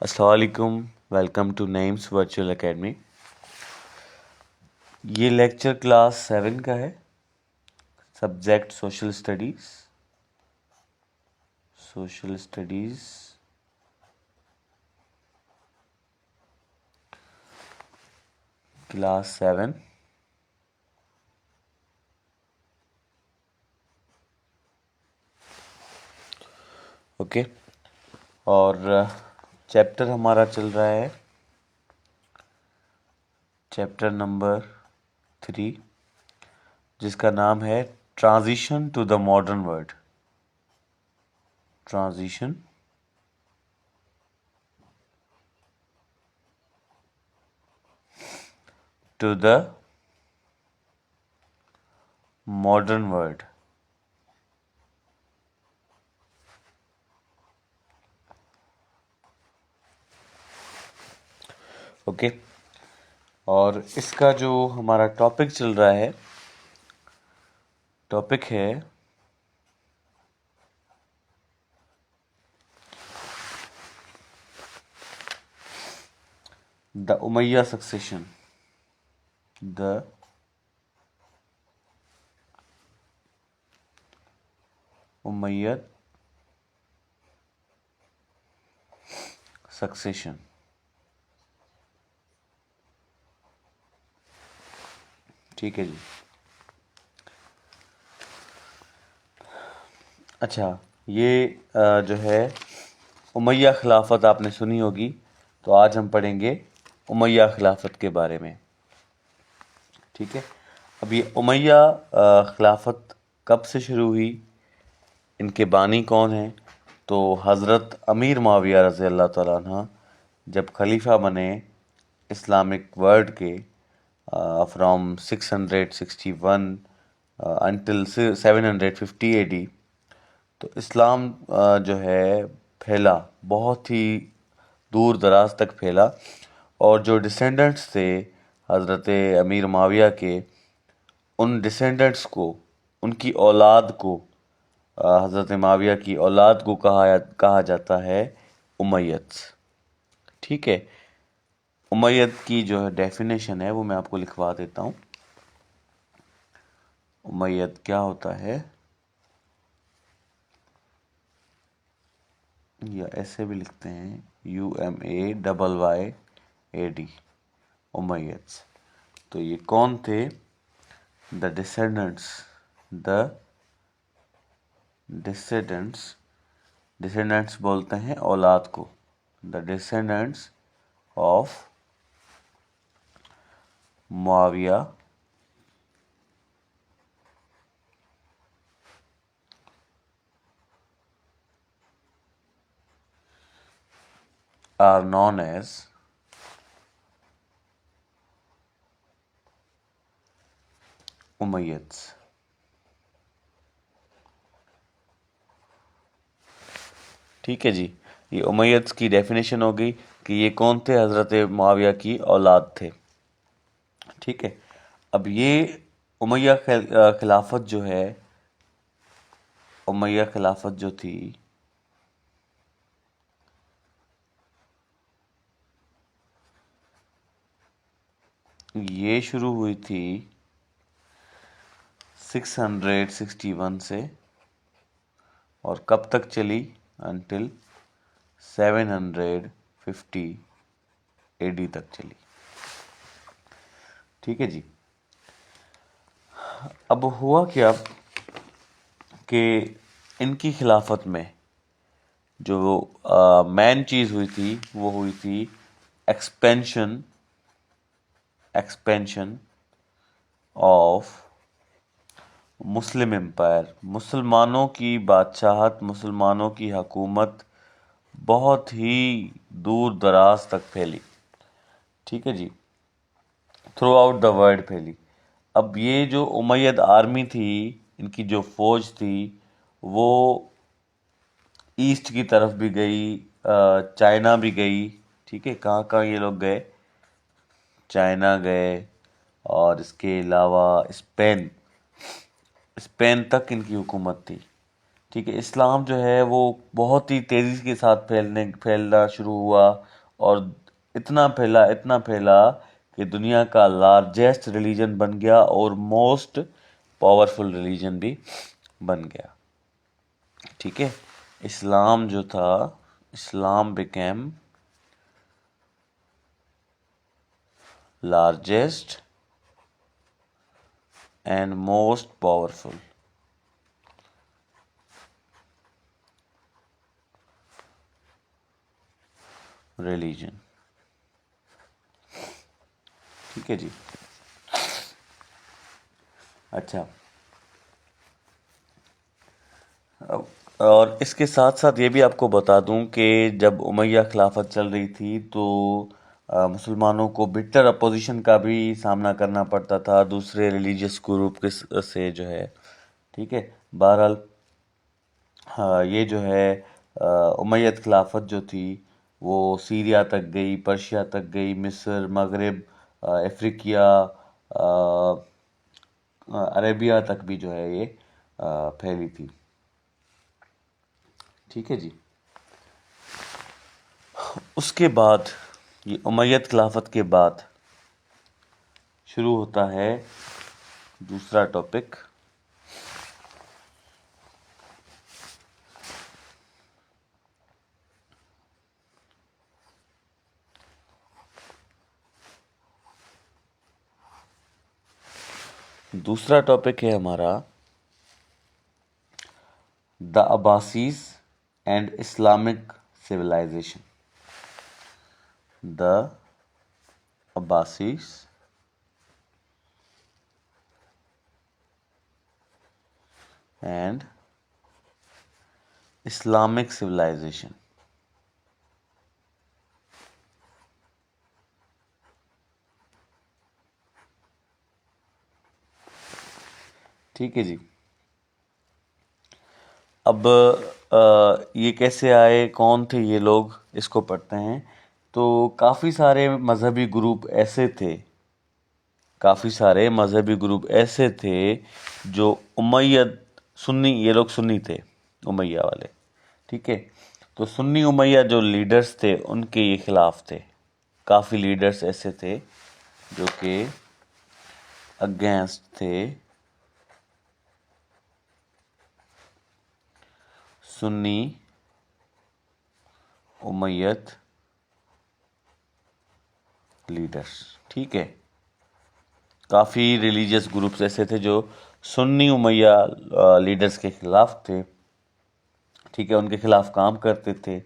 السلام علیکم، welcome to Names virtual academy. یہ لیکچر کلاس 7 کا ہے، subject social studies class 7۔ Okay, اور چیپٹر ہمارا چل رہا ہے چیپٹر نمبر 3، جس کا نام ہے transition to the modern world. Transition to the modern world. Okay, اور اس کا جو ہمارا ٹاپک چل رہا ہے، ٹاپک ہے دا امیہ سکسیشن۔ دا امیہ سکسیشن۔ ٹھیک ہے جی۔ اچھا، یہ جو ہے امیہ خلافت آپ نے سنی ہوگی، تو آج ہم پڑھیں گے امیہ خلافت کے بارے میں۔ ٹھیک ہے، اب یہ امیہ خلافت کب سے شروع ہوئی، ان کے بانی کون ہیں؟ تو حضرت امیر معاویہ رضی اللہ تعالیٰ عنہ جب خلیفہ بنے اسلامک ورلڈ کے فرام 661 انٹل 750 AD، تو اسلام جو ہے پھیلا، بہت ہی دور دراز تک پھیلا، اور جو ڈسینڈنٹس تھے حضرت امیر معاویہ کے، ان ڈسینڈنٹس کو، ان کی اولاد کو، حضرت معاویہ کی اولاد کو کہا جاتا ہے امیت۔ ٹھیک ہے، امیت کی جو ڈیفینیشن ہے وہ میں آپ کو لکھوا دیتا ہوں۔ امیت کیا ہوتا ہے، یا ایسے بھی لکھتے ہیں UMAYYAD، امیت۔ تو یہ کون تھے؟ دا ڈسینڈنٹس بولتے ہیں اولاد کو، the descendants of Muawiya are known as Umayyads. ٹھیک ہے جی، یہ امیتس کی ڈیفینیشن ہو گئی کہ یہ کون تھے؟ حضرت معاویہ کی اولاد تھے۔ ٹھیک ہے، اب یہ امیہ خلافت جو ہے، امیہ خلافت جو تھی، یہ شروع ہوئی تھی 661 سے، اور کب تک چلی؟ انٹل 750 AD تک چلی۔ ٹھیک ہے جی، اب ہوا کیا کہ ان کی خلافت میں جو مین چیز ہوئی تھی، وہ ہوئی تھی ایکسپینشن آف مسلم امپائر۔ مسلمانوں کی بادشاہت، مسلمانوں کی حکومت بہت ہی دور دراز تک پھیلی۔ ٹھیک ہے جی، تھرو آؤٹ دا ورلڈ پھیلی۔ اب یہ جو امید آرمی تھی، ان کی جو فوج تھی، وہ ایسٹ کی طرف بھی گئی، چائنا بھی گئی۔ ٹھیک ہے، کہاں کہاں یہ لوگ گئے؟ چائنا گئے، اور اس کے علاوہ اسپین تک ان کی حکومت تھی۔ ٹھیک ہے، اسلام جو ہے وہ بہت ہی تیزی کے ساتھ پھیلنا شروع ہوا، اور اتنا پھیلا کہ دنیا کا لارجسٹ ریلیجن بن گیا اور موسٹ پاورفل ریلیجن بھی بن گیا. ٹھیک ہے، اسلام جو تھا، اسلام became largest and most powerful religion. ٹھیک ہے جی. اچھا، اور اس کے ساتھ ساتھ یہ بھی آپ کو بتا دوں کہ جب امیہ خلافت چل رہی تھی تو مسلمانوں کو بٹر اپوزیشن کا بھی سامنا کرنا پڑتا تھا دوسرے ریلیجیس گروپ سے جو ہے. ٹھیک ہے، بہرحال یہ جو ہے امیت خلافت جو تھی وہ سیریا تک گئی، پرشیا تک گئی، مصر، مغرب، افریقیا، عربیہ تک بھی جو ہے یہ پھیلی تھی. ٹھیک ہے جی. اس کے بعد یہ امیت خلافت کے بعد شروع ہوتا ہے دوسرا ٹاپک، ہے ہمارا the Abbasids and Islamic civilization. The Abbasids and Islamic civilization. ٹھیک ہے جی. اب یہ کیسے آئے، کون تھے یہ لوگ، اس کو پڑھتے ہیں. تو کافی سارے مذہبی گروپ ایسے تھے جو امیہ سنی، یہ لوگ سنی تھے امیہ والے. ٹھیک ہے، تو سنی امیہ جو لیڈرز تھے ان کے یہ خلاف تھے. کافی لیڈرز ایسے تھے جو کہ اگینسٹ تھے سنی امیت لیڈرز. ٹھیک ہے، کافی ریلیجیس گروپس ایسے تھے جو سنی امیہ لیڈرز کے خلاف تھے. ٹھیک ہے، ان کے خلاف کام کرتے تھے،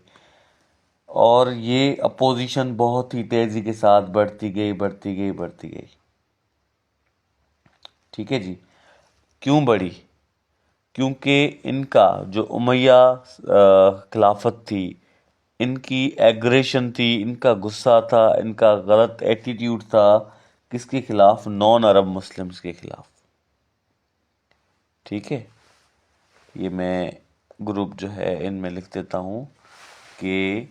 اور یہ اپوزیشن بہت ہی تیزی کے ساتھ بڑھتی گئی. ٹھیک ہے جی. کیوں بڑھی؟ کیونکہ ان کا جو امیہ خلافت تھی، ان کی ایگریشن تھی، ان کا غصہ تھا، ان کا غلط ایٹیٹیوڈ تھا کس کے خلاف؟ نان عرب مسلمز کے خلاف. ٹھیک ہے، یہ میں گروپ جو ہے ان میں لکھ دیتا ہوں کہ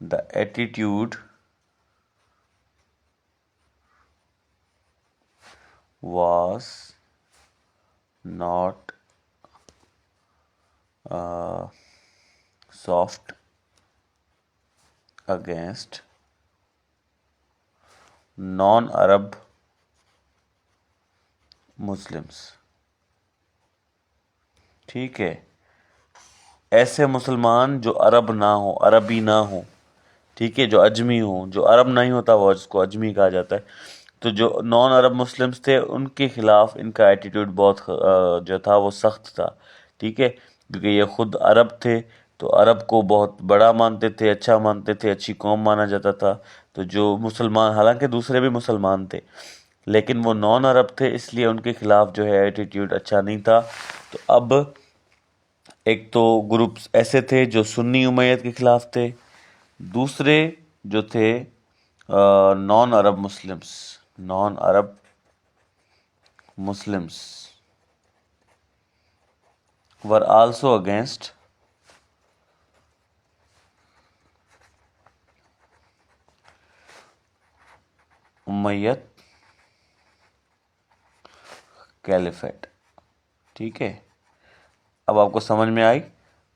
the attitude was not soft against non-Arab Muslims. ٹھیک ہے، ایسے مسلمان جو عربی نہ ہوں. ٹھیک ہے، جو اجمی ہوں. جو عرب نہیں ہوتا وہ اس کو اجمی کہا جاتا ہے. تو جو نان عرب مسلمز تھے ان کے خلاف ان کا ایٹیٹیوڈ بہت جو تھا وہ سخت تھا. ٹھیک ہے، کیونکہ یہ خود عرب تھے تو عرب کو بہت بڑا مانتے تھے، اچھا مانتے تھے، اچھی قوم مانا جاتا تھا. تو جو مسلمان، حالانکہ دوسرے بھی مسلمان تھے لیکن وہ نان عرب تھے، اس لیے ان کے خلاف جو ہے ایٹیٹیوڈ اچھا نہیں تھا. تو اب ایک تو گروپس ایسے تھے جو سنی امیت کے خلاف تھے، دوسرے جو تھے نان عرب Muslims were also against Umayyad Caliphate. ٹھیک ہے، اب آپ کو سمجھ میں آئی؟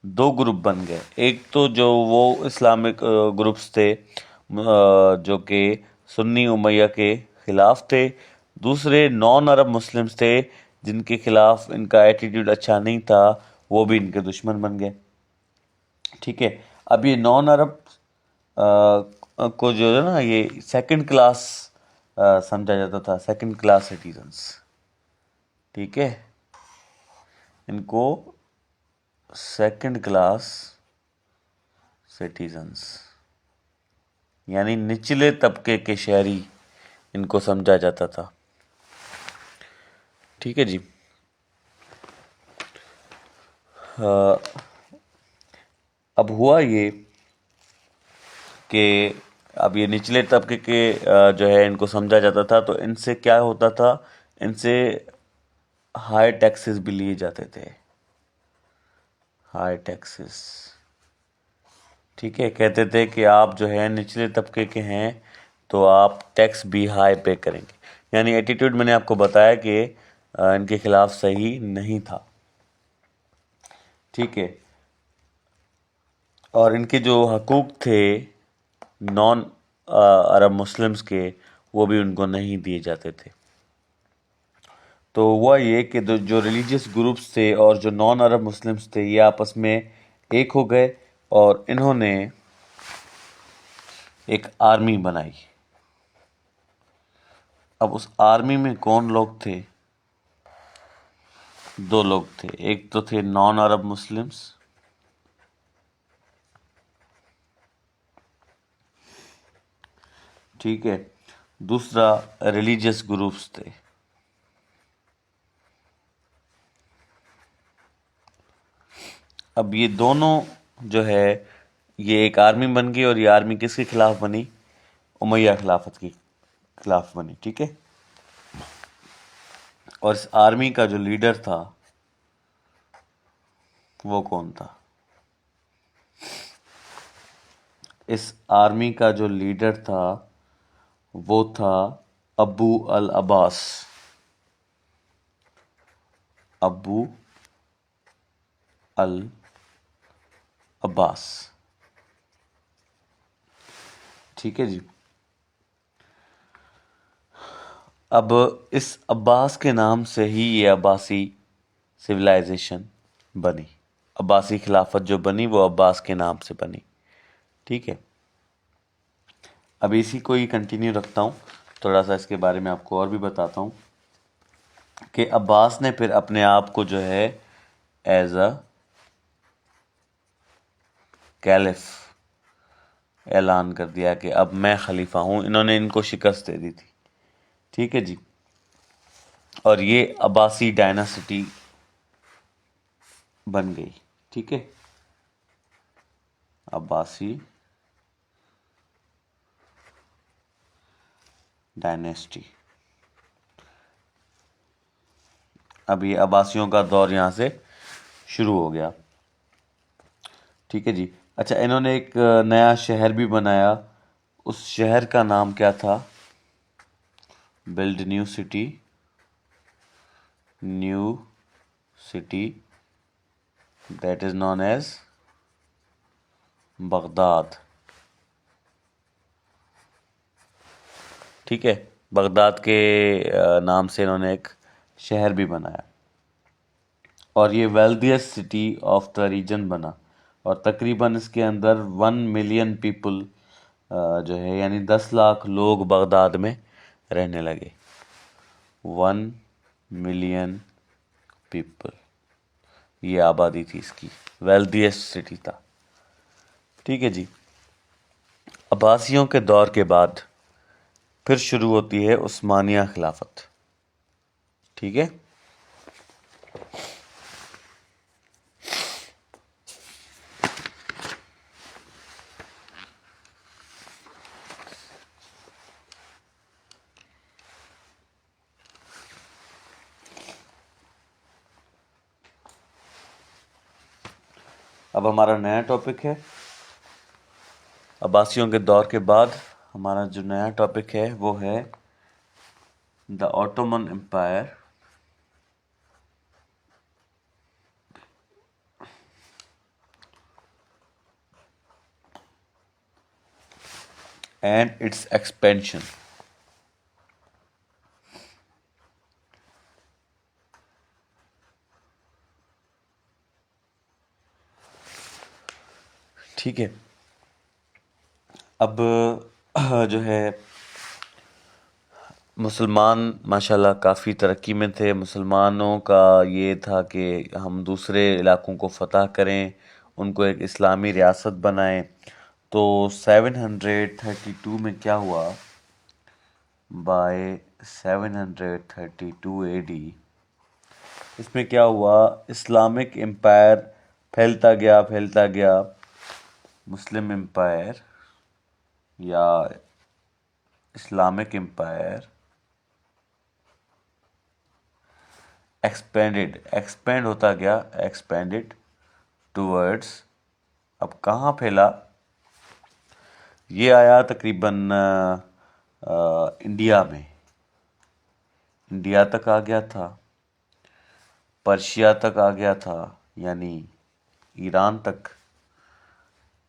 دو گروپ بن گئے، ایک تو جو وہ اسلامک گروپس تھے جو کہ سنی امیہ کے خلاف تھے، دوسرے نان عرب مسلمز تھے جن کے خلاف ان کا ایٹیٹیوڈ اچھا نہیں تھا، وہ بھی ان کے دشمن بن گئے. ٹھیک ہے، اب یہ نان عرب کو جو ہے نا یہ سیکنڈ کلاس سمجھا جاتا تھا، سیکنڈ کلاس سٹیزنس. ٹھیک ہے، ان کو سیکنڈ کلاس سٹیزنس یعنی نچلے طبقے کے شہری ان کو سمجھا جاتا تھا. ٹھیک ہے جی. اب ہوا یہ کہ اب یہ نچلے طبقے کے جو ہے ان کو سمجھا جاتا تھا، تو ان سے کیا ہوتا تھا، ان سے ہائی ٹیکسز بھی لیے جاتے تھے، ہائی ٹیکسز. ٹھیک ہے، کہتے تھے کہ آپ جو ہے نچلے طبقے کے ہیں تو آپ ٹیکس بھی ہائی پے کریں گے. یعنی ایٹیٹیوڈ میں نے آپ کو بتایا کہ ان کے خلاف صحیح نہیں تھا. ٹھیک ہے، اور ان کے جو حقوق تھے نان عرب مسلمز کے، وہ بھی ان کو نہیں دیے جاتے تھے. تو ہوا یہ کہ جو ریلیجیس گروپس تھے اور جو نان عرب مسلمز تھے یہ آپس میں ایک ہو گئے اور انہوں نے ایک آرمی بنائی. اب اس آرمی میں کون لوگ تھے؟ دو لوگ تھے، ایک تو تھے نان عرب مسلمز، ٹھیک ہے، دوسرا ریلیجیس گروپس تھے. اب یہ دونوں جو ہے یہ ایک آرمی بن گئی، اور یہ آرمی کس کے خلاف بنی؟ امیہ خلافت کے خلاف بنی. ٹھیک ہے، اور اس آرمی کا جو لیڈر تھا وہ کون تھا؟ اس آرمی کا جو لیڈر تھا وہ تھا ابو العباس. ابو العباس. ٹھیک ہے جی. اب اس عباس کے نام سے ہی یہ عباسی سویلائزیشن بنی. عباسی خلافت جو بنی وہ عباس کے نام سے بنی. ٹھیک ہے، اب اسی کو ہی کنٹینیو رکھتا ہوں، تھوڑا سا اس کے بارے میں آپ کو اور بھی بتاتا ہوں کہ عباس نے پھر اپنے آپ کو جو ہے ایز اے کیلف اعلان کر دیا کہ اب میں خلیفہ ہوں. انہوں نے ان کو شکست دے دی تھی. ٹھیک ہے جی، اور یہ عباسی ڈائناسٹی بن گئی. ٹھیک ہے، عباسی ڈائناسٹی. اب یہ عباسیوں کا دور یہاں سے شروع ہو گیا. ٹھیک ہے جی. اچھا، انہوں نے ایک نیا شہر بھی بنایا. اس شہر کا نام کیا تھا؟ Build new city. New city that is known as Baghdad. ٹھیک ہے، بغداد کے نام سے انہوں نے ایک شہر بھی بنایا، اور یہ wealthiest city of the region بنا. اور تقریباً اس کے اندر 1 ملین پیپل جو ہے یعنی 10 لاکھ لوگ بغداد میں رہنے لگے. 1 ملین پیپل یہ آبادی تھی اس کی، ویلدیسٹ سٹی تھا. ٹھیک ہے جی. عباسیوں کے دور کے بعد پھر شروع ہوتی ہے عثمانیہ خلافت. ٹھیک ہے، اب ہمارا نیا ٹاپک ہے عباسیوں کے دور کے بعد. ہمارا جو نیا ٹاپک ہے وہ ہے the Ottoman empire and its expansion. ٹھیک ہے. اب جو ہے مسلمان ماشاءاللہ کافی ترقی میں تھے. مسلمانوں کا یہ تھا کہ ہم دوسرے علاقوں کو فتح کریں, ان کو ایک اسلامی ریاست بنائیں. تو 732 میں کیا ہوا, بائی 732 AD اس میں کیا ہوا, اسلامک امپائر پھیلتا گیا. مسلم امپائر یا اسلامک امپائر ایکسپینڈ ہوتا گیا, ایکسپینڈڈ ٹورڈز. اب کہاں پھیلا, یہ آیا تقریباً انڈیا میں, انڈیا تک آ گیا تھا, پرشیا تک آ گیا تھا, یعنی ایران تک,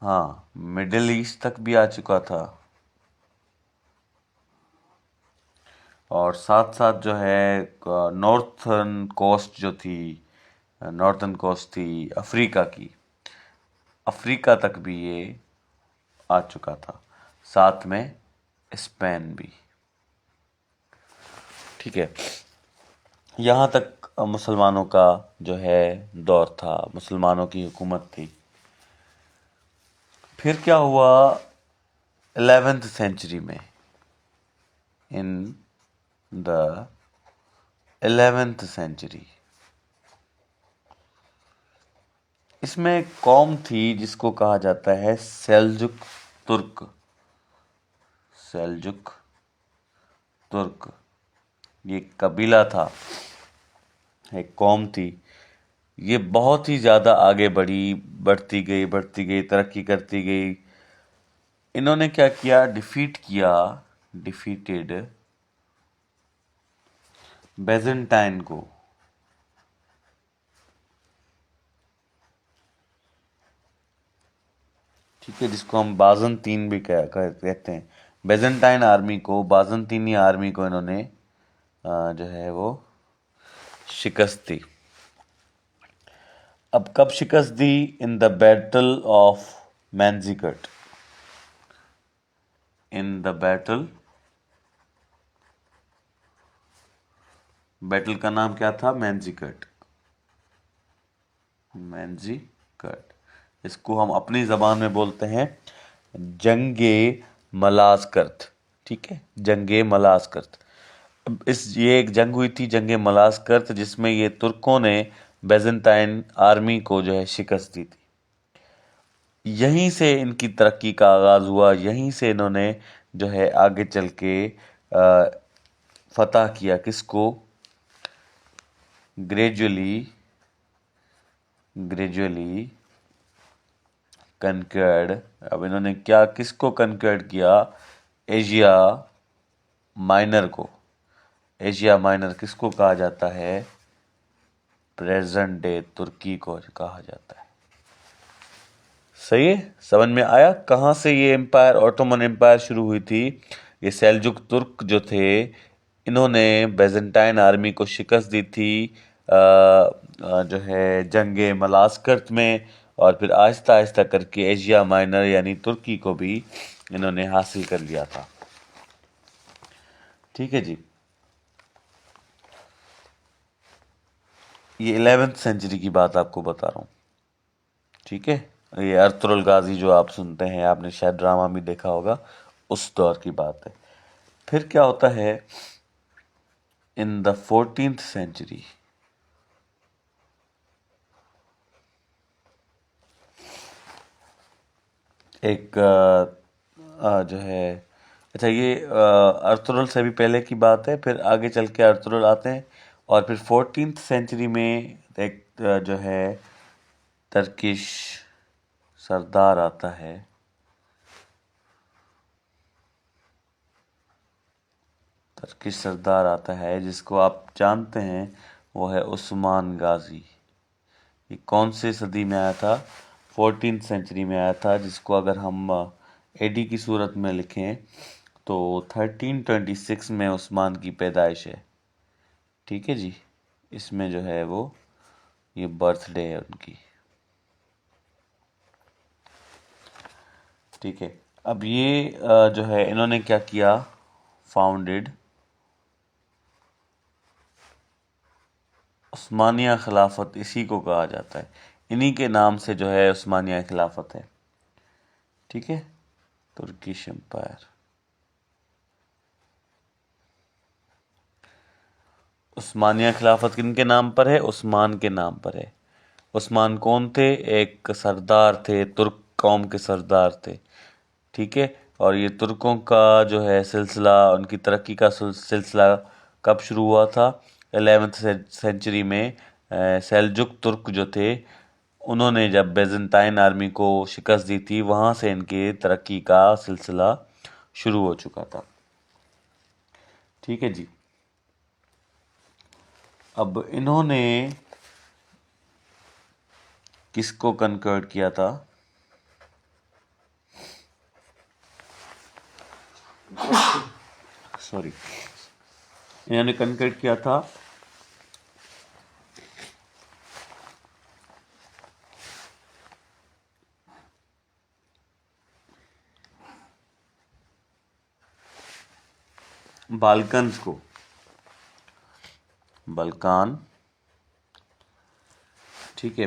ہاں مڈل ایسٹ تک بھی آ چکا تھا, اور ساتھ ساتھ جو ہے نارتھرن کوسٹ جو تھی, نارتھرن کوسٹ تھی افریقہ کی, افریقہ تک بھی یہ آ چکا تھا, ساتھ میں اسپین بھی. ٹھیک ہے, یہاں تک مسلمانوں کا جو ہے دور تھا, مسلمانوں کی حکومت تھی. پھر کیا ہوا 11th سینچری میں, ان دا 11th سینچری اس میں ایک قوم تھی جس کو کہا جاتا ہے سیلجک ترک. سیلجک ترک یہ قبیلہ تھا, ایک قوم تھی. یہ بہت ہی زیادہ آگے بڑھتی گئی, ترقی کرتی گئی. انہوں نے کیا کیا, ڈیفیٹڈ بیزنٹائن کو. ٹھیک ہے, جس کو ہم بازنطین بھی کہتے ہیں. بیزنٹائن آرمی کو, بازنطینی آرمی کو انہوں نے جو ہے وہ شکست دی. اب کب شکست دی, in the battle of Manzikert. In the battle کا نام کیا تھا, مینزیکٹ. اس کو ہم اپنی زبان میں بولتے ہیں جنگ ملازکرت. ٹھیک ہے, جنگ ملازکرت. یہ ایک جنگ ہوئی تھی, جنگ ملازکرت, جس میں یہ ترکوں نے بیزنٹائن آرمی کو جو ہے شکست دی تھی. یہیں سے ان کی ترقی کا آغاز ہوا, یہیں سے انہوں نے جو ہے آگے چل کے فتح کیا. کس کو, گریجولی کنکرڈ. اب انہوں نے کس کو کنکرڈ کیا, ایشیا مائنر کو. ایشیا مائنر کس کو کہا جاتا ہے, پریزنٹ ڈے ترکی کو کہا جاتا ہے. صحیح ہے, سمجھ میں آیا کہاں سے یہ امپائر, اوٹومن امپائر شروع ہوئی تھی. یہ سیلجک ترک جو تھے, انہوں نے بیزنٹائن آرمی کو شکست دی تھی جو ہے جنگ ملازکرت میں, اور پھر آہستہ آہستہ کر کے ایشیا مائنر یعنی ترکی کو بھی انہوں نے حاصل کر لیا تھا. ٹھیک ہے جی, یہ 11th سینچری کی بات آپ کو بتا رہا ہوں. ٹھیک ہے, یہ ارطغرل غازی جو آپ سنتے ہیں, آپ نے شاید ڈرامہ بھی دیکھا ہوگا, اس دور کی بات ہے. پھر کیا ہوتا ہے, ان دا 14th سینچری ایک جو ہے, اچھا یہ ارطغرل سے بھی پہلے کی بات ہے, پھر آگے چل کے ارطغرل آتے ہیں, اور پھر 14th سینچری میں ایک جو ہے ترکش سردار آتا ہے. جس کو آپ جانتے ہیں, وہ ہے عثمان غازی. یہ کون سے صدی میں آیا تھا, 14th سینچری میں آیا تھا, جس کو اگر ہم AD کی صورت میں لکھیں تو 1326 میں عثمان کی پیدائش ہے، ٹھیک ہے جی، اس میں جو ہے وہ یہ برتھ ڈے ہے ان کی، ٹھیک ہے۔ اب یہ جو ہے انہوں نے کیا کیا، فاؤنڈیڈ عثمانیہ خلافت، اسی کو کہا جاتا ہے، انہی کے نام سے جو ہے عثمانیہ خلافت ہے، ٹھیک ہے، ترکش امپائر۔ عثمانیہ خلافت کن کے نام پر ہے؟ عثمان کے نام پر ہے۔ عثمان کون تھے؟ ایک سردار تھے، ترک قوم کے سردار تھے، ٹھیک ہے، اور یہ ترکوں کا جو ہے سلسلہ، ان کی ترقی کا سلسلہ کب شروع ہوا تھا؟ 11th سینچری میں سیلجک ترک جو تھے انہوں نے جب بیزنٹائن آرمی کو شکست دی تھی، وہاں سے ان کے ترقی کا سلسلہ شروع ہو چکا تھا، ٹھیک ہے جی۔ اب انہوں نے کس کو کنکرڈ کیا تھا؟ سوری، انہوں نے کنکرڈ کیا تھا بالکنز کو، بلکان، ٹھیک ہے،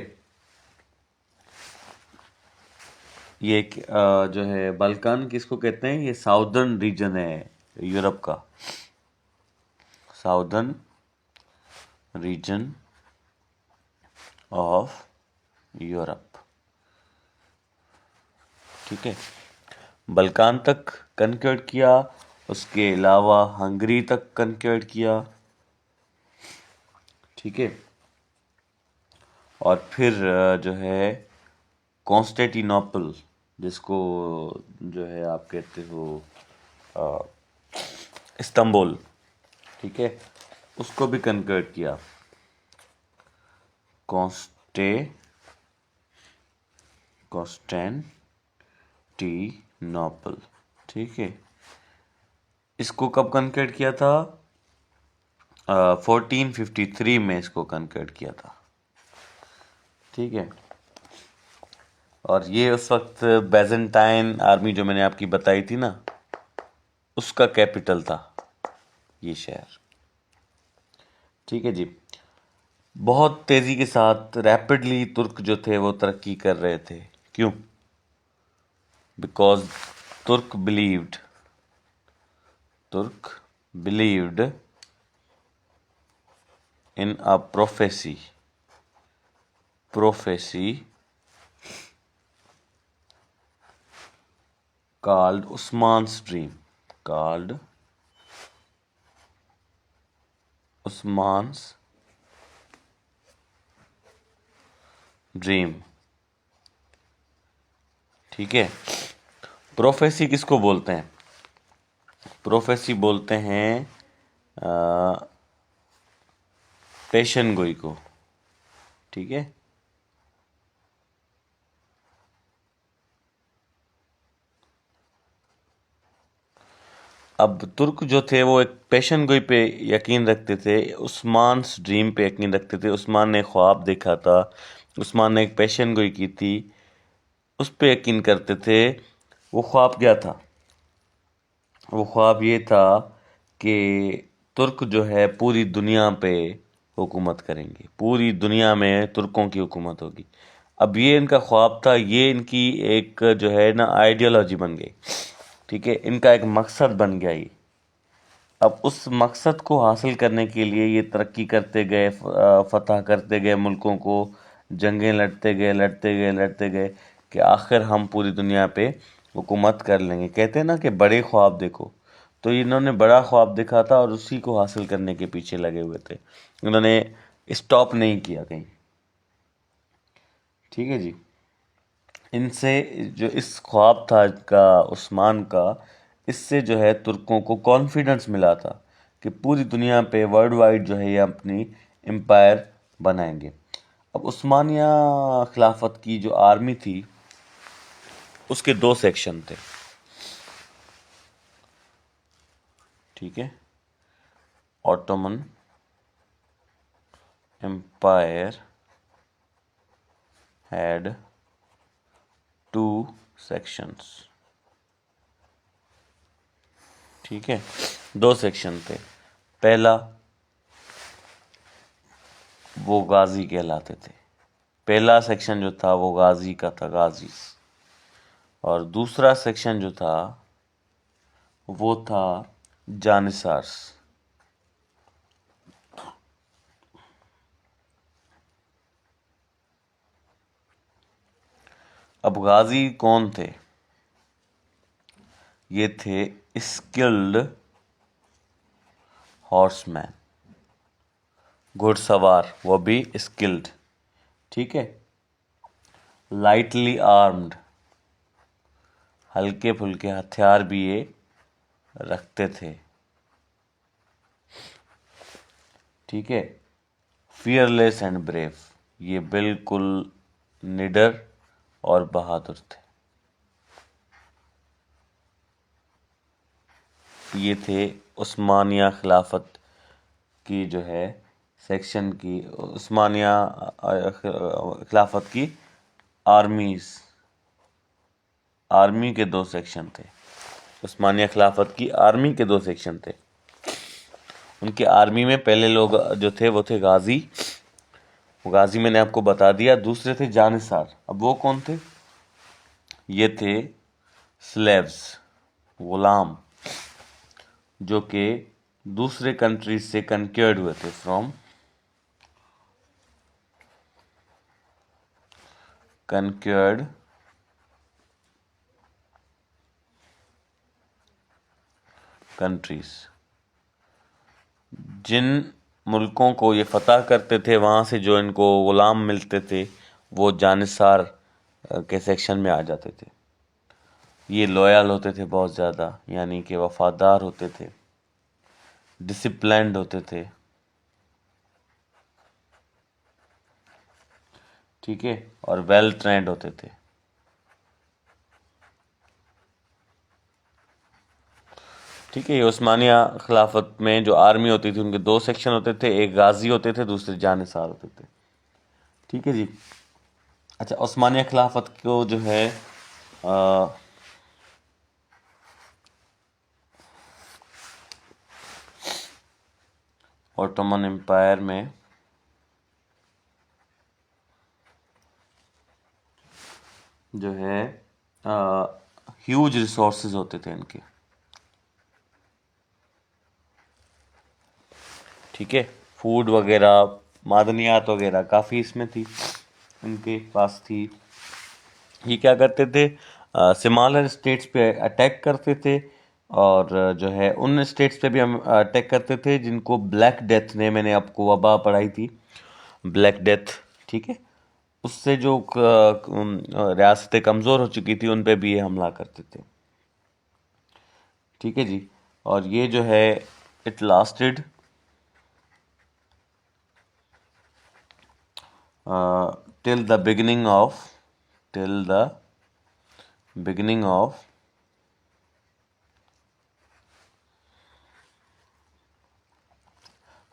یہ جو ہے بلکان کس کو کہتے ہیں؟ یہ ساؤدرن ریجن ہے یورپ کا، ساؤدرن ریجن آف یورپ، ٹھیک ہے، بلکان تک کنکرڈ کیا، اس کے علاوہ ہنگری تک کنکرڈ کیا، ٹھیک ہے، اور پھر جو ہے کانسٹینٹینوپل، جس کو جو ہے آپ کہتے ہو استنبول، ٹھیک ہے، اس کو بھی کنکرڈ کیا، کانسٹینٹینوپل، ٹھیک ہے، اس کو کب کنکرڈ کیا تھا؟ 1453 میں اس کو کنکرڈ کیا تھا، ٹھیک ہے، اور یہ اس وقت بیزنٹائن آرمی جو میں نے آپ کی بتائی تھی نا، اس کا کیپٹل تھا یہ شہر، ٹھیک ہے جی۔ بہت تیزی کے ساتھ ریپڈلی ترک جو تھے وہ ترقی کر رہے تھے، کیوں؟ بیکاز ترک believed in a prophecy called Usman's dream، ٹھیک ہے۔ پروفیسی کس کو بولتے ہیں؟ پروفیسی بولتے ہیں پیشن گوئی کو، ٹھیک ہے، اب ترک جو تھے وہ ایک پیشن گوئی پہ یقین رکھتے تھے، عثمان's ڈریم پہ یقین رکھتے تھے، عثمان نے خواب دیکھا تھا، عثمان نے ایک پیشن گوئی کی تھی، اس پہ یقین کرتے تھے۔ وہ خواب کیا تھا؟ وہ خواب یہ تھا کہ ترک جو ہے پوری دنیا پہ حکومت کریں گے، پوری دنیا میں ترکوں کی حکومت ہوگی۔ اب یہ ان کا خواب تھا، یہ ان کی ایک جو ہے نا آئیڈیالوجی بن گئی، ٹھیک ہے، ان کا ایک مقصد بن گیا۔ اب اس مقصد کو حاصل کرنے کے لیے یہ ترقی کرتے گئے، فتح کرتے گئے ملکوں کو، جنگیں لڑتے گئے کہ آخر ہم پوری دنیا پہ حکومت کر لیں گے۔ کہتے ہیں نا کہ بڑے خواب دیکھو، تو انہوں نے بڑا خواب دیکھا تھا اور اسی کو حاصل کرنے کے پیچھے لگے ہوئے تھے، انہوں نے اسٹاپ نہیں کیا کہیں، ٹھیک ہے جی۔ ان سے جو اس خواب تھا کا عثمان کا، اس سے جو ہے ترکوں کو کانفیڈنس ملا تھا کہ پوری دنیا پہ ورلڈ وائڈ جو ہے یہ اپنی امپائر بنائیں گے۔ اب عثمانیہ خلافت کی جو آرمی تھی اس کے 2 سیکشن تھے، ٹھیک ہے. Ottoman Empire had 2 sections. ٹھیک ہے, 2 سیکشن تھے. پہلا وہ غازی کہلاتے تھے. پہلا سیکشن جو تھا وہ غازی کا تھا, غازی. اور دوسرا سیکشن جو تھا وہ تھا جانصارس. اب غازی کون تھے؟ یہ تھے اسکلڈ ہارس مین, گھڑ سوار, وہ بھی اسکلڈ. ٹھیک ہے. لائٹلی آرمڈ, ہلکے پھلکے ہتھیار بھی یہ رکھتے تھے. ٹھیک ہے. فیئر لیس اینڈ بریو, یہ بالکل نڈر اور بہادر تھے. یہ تھے عثمانیہ خلافت کی جو ہے سیکشن کی, عثمانیہ خلافت کی آرمی کے 2 سیکشن تھے. عثمانیہ خلافت کی آرمی کے 2 سیکشن تھے. ان کی آرمی میں پہلے لوگ جو تھے وہ تھے غازی. غازی میں نے آپ کو بتا دیا. دوسرے تھے جانصار. اب وہ کون تھے؟ یہ تھے سلیوز, غلام, جو کہ دوسرے کنٹریز سے کنکیئرڈ ہوئے تھے, فرام کنکیئرڈ کنٹریز. جن ملکوں کو یہ فتح کرتے تھے وہاں سے جو ان کو غلام ملتے تھے وہ جانصار کے سیکشن میں آ جاتے تھے. یہ لویل ہوتے تھے بہت زیادہ, یعنی کہ وفادار ہوتے تھے, ڈسپلینڈ ہوتے تھے. ٹھیک ہے. اور ویل ٹرینڈ ہوتے تھے. ٹھیک ہے. یہ عثمانیہ خلافت میں جو آرمی ہوتی تھی ان کے 2 سیکشن ہوتے تھے, ایک غازی ہوتے تھے, دوسرے جانصار ہوتے تھے. ٹھیک ہے جی. اچھا, عثمانیہ خلافت کو جو ہے اوٹومن امپائر میں جو ہے ہیوج ریسورسز ہوتے تھے ان کے. ٹھیک ہے. فوڈ وغیرہ, معدنیات وغیرہ کافی اس میں تھی, ان کے پاس تھی. یہ کیا کرتے تھے؟ سمالر اسٹیٹس پہ اٹیک کرتے تھے, اور جو ہے ان اسٹیٹس پہ بھی ہم اٹیک کرتے تھے جن کو بلیک ڈیتھ نے, میں نے آپ کو وبا پڑھائی تھی, بلیک ڈیتھ. ٹھیک ہے. اس سے جو ریاستیں کمزور ہو چکی تھی ان پہ بھی یہ حملہ کرتے تھے. ٹھیک ہے جی. اور یہ جو ہے it lasted till the beginning of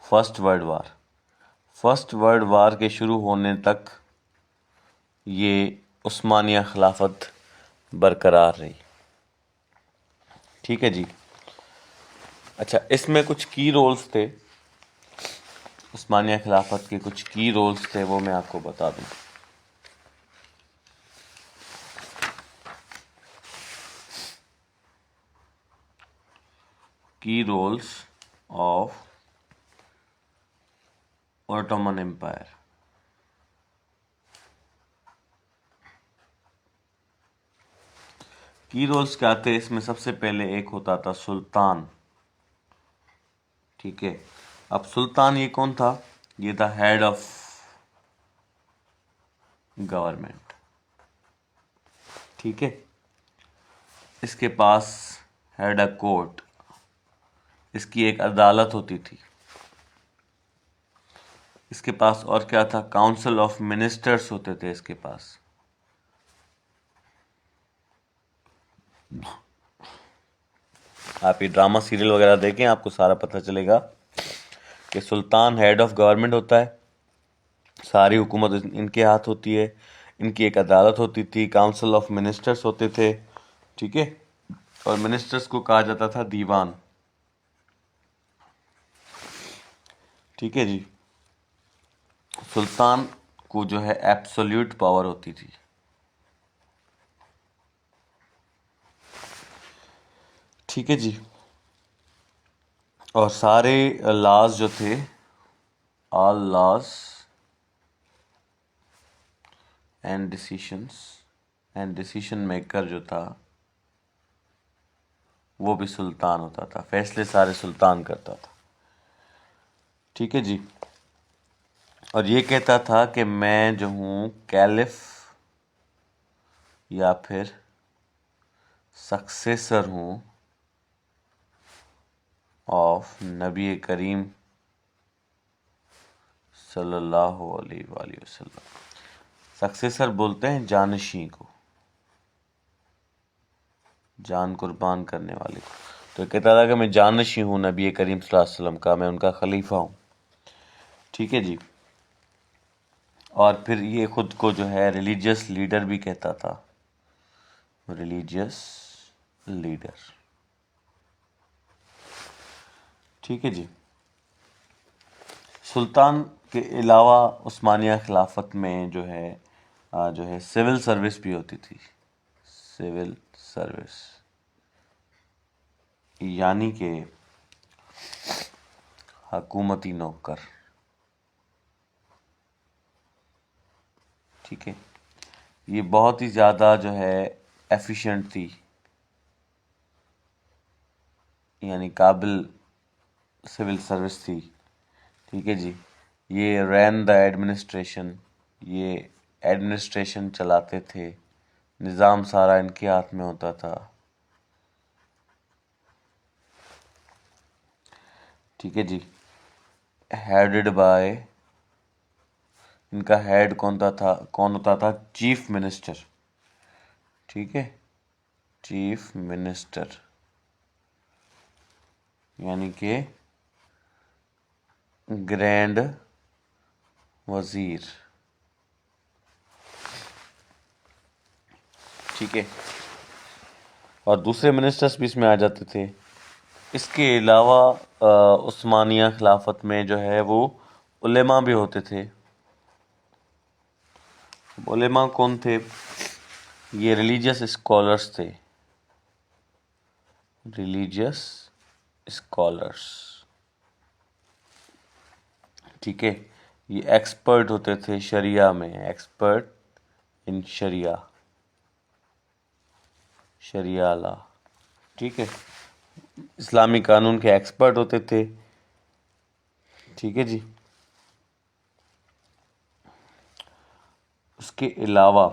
first world war کے شروع ہونے تک یہ عثمانیہ خلافت برقرار رہی. ٹھیک ہے جی. اچھا, اس میں کچھ کی رولز تھے, عثمانیہ خلافت کے کچھ کی رولز تھے, وہ میں آپ کو بتا دوں. کی رولز آف اوٹومن امپائر. کی رولز کیا تھے؟ اس میں سب سے پہلے ایک ہوتا تھا سلطان. ٹھیک ہے. اب سلطان یہ کون تھا؟ یہ تھا ہیڈ آف گورنمنٹ. ٹھیک ہے. اس کے پاس ہیڈ اے کورٹ, اس کی ایک عدالت ہوتی تھی. اس کے پاس اور کیا تھا؟ کاؤنسل آف منسٹرز ہوتے تھے اس کے پاس. آپ یہ ڈرامہ سیریل وغیرہ دیکھیں، آپ کو سارا پتہ چلے گا کہ سلطان ہیڈ آف گورنمنٹ ہوتا ہے، ساری حکومت ان کے ہاتھ ہوتی ہے، ان کی ایک عدالت ہوتی تھی، کاؤنسل آف منسٹرز ہوتے تھے، ٹھیک ہے، اور منسٹرز کو کہا جاتا تھا دیوان، ٹھیک ہے جی۔ سلطان کو جو ہے ایبسولوٹ پاور ہوتی تھی، ٹھیک ہے جی۔ اور سارے لاز جو تھے، آل لاز اینڈ ڈیسیشن میکر جو تھا وہ بھی سلطان ہوتا تھا، فیصلے سارے سلطان کرتا تھا، ٹھیک ہے جی۔ اور یہ کہتا تھا کہ میں جو ہوں کیلف یا پھر سکسیسر ہوں آف نبی کریم صلی اللہ علیہ وآلہ وسلم۔ سکسیسر بولتے ہیں جانشین کو، جان قربان کرنے والے کو۔ تو کہتا تھا کہ میں جانشین ہوں نبی کریم صلی اللہ علیہ وسلم کا، میں ان کا خلیفہ ہوں، ٹھیک ہے جی۔ اور پھر یہ خود کو جو ہے ریلیجیس لیڈر بھی کہتا تھا، ریلیجیس لیڈر، ٹھیک ہے جی۔ سلطان کے علاوہ عثمانیہ خلافت میں جو ہے سول سروس بھی ہوتی تھی، سول سروس یعنی کہ حکومتی نوکر، ٹھیک ہے۔ یہ بہت ہی زیادہ جو ہے ایفیشینٹ تھی، یعنی قابل سول سروس تھی، ٹھیک ہے جی۔ یہ رین دا ایڈمنسٹریشن، یہ ایڈمنسٹریشن چلاتے تھے، نظام سارا ان کے ہاتھ میں ہوتا تھا، ٹھیک ہے جی۔ ہیڈڈ بائی، ان کا ہیڈ کون ہوتا تھا؟ چیف منسٹر، ٹھیک ہے، چیف منسٹر یعنی کہ گرینڈ وزیر، ٹھیک ہے۔ اور دوسرے منسٹرز بھی اس میں آ جاتے تھے۔ اس کے علاوہ عثمانیہ خلافت میں جو ہے وہ علماء بھی ہوتے تھے۔ علماء کون تھے؟ یہ ریلیجیس اسکالرس تھے، ریلیجیس اسکالرس، ٹھیک ہے۔ یہ ایکسپرٹ ہوتے تھے شریعہ میں، ایکسپرٹ ان شریعہ لا، ٹھیک ہے، اسلامی قانون کے ایکسپرٹ ہوتے تھے، ٹھیک ہے جی۔ اس کے علاوہ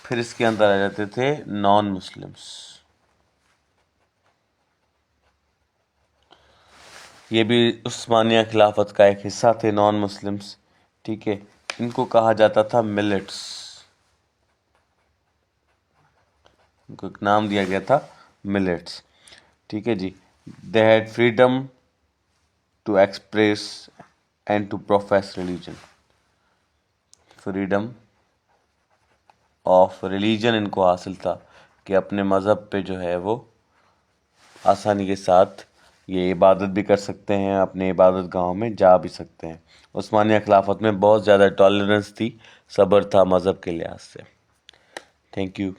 پھر اس کے اندر آ جاتے تھے نان مسلمس، یہ بھی عثمانیہ خلافت کا ایک حصہ تھے نان مسلمس، ٹھیک ہے۔ ان کو کہا جاتا تھا ملٹس، ان کو ایک نام دیا گیا تھا ملٹس، ٹھیک ہے جی۔ They had freedom to express and to profess religion, freedom of religion ان کو حاصل تھا کہ اپنے مذہب پہ جو ہے وہ آسانی کے ساتھ یہ عبادت بھی کر سکتے ہیں، اپنے عبادت گاہوں میں جا بھی سکتے ہیں۔ عثمانیہ خلافت میں بہت زیادہ ٹالرنس تھی، صبر تھا مذہب کے لحاظ سے۔ Thank you.